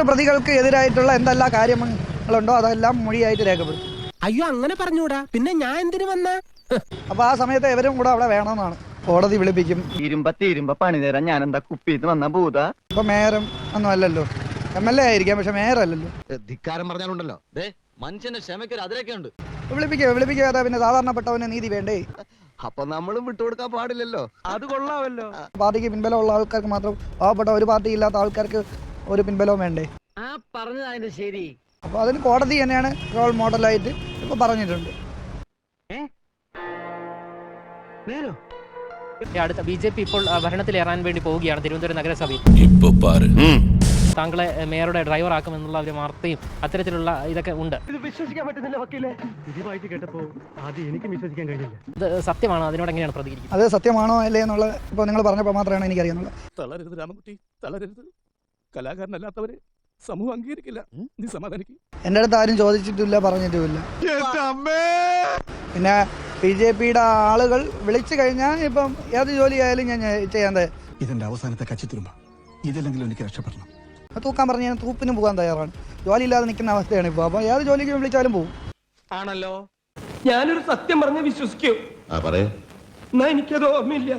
പ്രതികൾക്ക് എതിരായിട്ടുള്ള എന്തെല്ലാം കാര്യങ്ങളുണ്ടോ അതെല്ലാം മൊഴിയായിട്ട് രേഖപ്പെടുത്തും. അയ്യോ അങ്ങനെ പറഞ്ഞൂടാ, പിന്നെ ഞാൻ എന്തിനു വന്ന? അപ്പൊ ആ സമയത്ത് ഇവരും കൂടെ അവിടെ വേണമെന്നാണ്. കോടതി വിളിപ്പിക്കും. ഇരുമ്പ പണി തരാൻ ഞാൻ എന്താ കുപ്പിന്ന് വന്ന ഭൂത. ഇപ്പൊ മേയറും ഒന്നും അല്ലല്ലോ, MLA ആയിരിക്കാം, പക്ഷെ മേയർ അല്ലല്ലോ. ധിക്കാരം പറഞ്ഞാലുണ്ടല്ലോ മനുഷ്യന്റെ ക്ഷമയ്ക്ക് അതിരൊക്കെ ഉണ്ട്. വിളിപ്പിക്കാതെ പിന്നെ സാധാരണപ്പെട്ടവന് നീതി വേണ്ടേ? അപ്പൊ നമ്മളും വിട്ടുകൊടുക്കാൻ പാടില്ലല്ലോ. അത് കൊള്ളാമല്ലോ. പാർട്ടിക്ക് പിൻബലമുള്ള ആൾക്കാർക്ക് മാത്രം, പാവപ്പെട്ട ഒരു പാർട്ടി ഇല്ലാത്ത ആൾക്കാർക്ക് ഒരു പിൻബലവും വേണ്ടേ? ആ പറഞ്ഞതാണ് ശരി. അപ്പൊ അതിന് കോടതി തന്നെയാണ് റോൾ മോഡലായിട്ട് ഇപ്പൊ പറഞ്ഞിട്ടുണ്ട്. അടുത്ത BJP ഇപ്പോൾ ഭരണത്തിലേറാൻ വേണ്ടി പോവുകയാണ് തിരുവനന്തപുരം നഗരസഭയിൽ. താങ്കളെ മേയറുടെ ഡ്രൈവർ ആക്കുമെന്നുള്ള ഒരു വാർത്തയും അത്തരത്തിലുള്ള ഇതൊക്കെ ഉണ്ട്. ഇത് വിശ്വസിക്കാൻ പറ്റുന്നില്ല വക്കീലെ. ഇതുമായിട്ട് കേട്ടപ്പോ ആദ്യം എനിക്ക് വിശ്വസിക്കാൻ കഴിഞ്ഞില്ല. ഇത് സത്യമാണോ? അതിനോട് എങ്ങനെയാണ് പ്രതികരിക്കുന്നത്? അത് സത്യമാണോ അല്ലേ എന്നുള്ള ഇപ്പോൾ നിങ്ങൾ പറഞ്ഞപ്പോൾ മാത്രമാണ് എനിക്കറിയുന്നത്. തളരരുത് രാമൻകുട്ടി, തളരരുത്. കലാകാരനല്ലാത്തവരെ സമൂഹം അംഗീകരിക്കില്ല. നീ സമാധാനിക്കും. എൻ്റെ അടുത്ത് ആരും ചോദിച്ചിട്ടില്ല, പറഞ്ഞിട്ടുമില്ല. പിന്നെ BJPയുടെ ആളുകൾ വിളിച്ചു കഴിഞ്ഞാൽ ഇപ്പം ഏത് ജോലിയായാലും ഞാൻ ചെയ്യാൻ ഇതിന്റെ അവസാനത്തെ കച്ചിത്തുരുമ്പ. ഇതില്ലെങ്കിലും എനിക്ക് രക്ഷപ്പെടണം. തൂക്കാൻ പറഞ്ഞ് ഞാൻ തൂപ്പിനും പോകാൻ തയ്യാറാണ്. ജോലിയില്ലാതെ നിൽക്കുന്ന അവസ്ഥയാണ് ഇപ്പോൾ. അപ്പോൾ ഏത് ജോലിക്ക് വിളിച്ചാലും പോകും. ആണല്ലോ. ഞാനൊരു സത്യം പറഞ്ഞ് വിശ്വസിക്കൂ. പറയേ. എന്നാ എനിക്കത് ഓർമ്മയില്ല.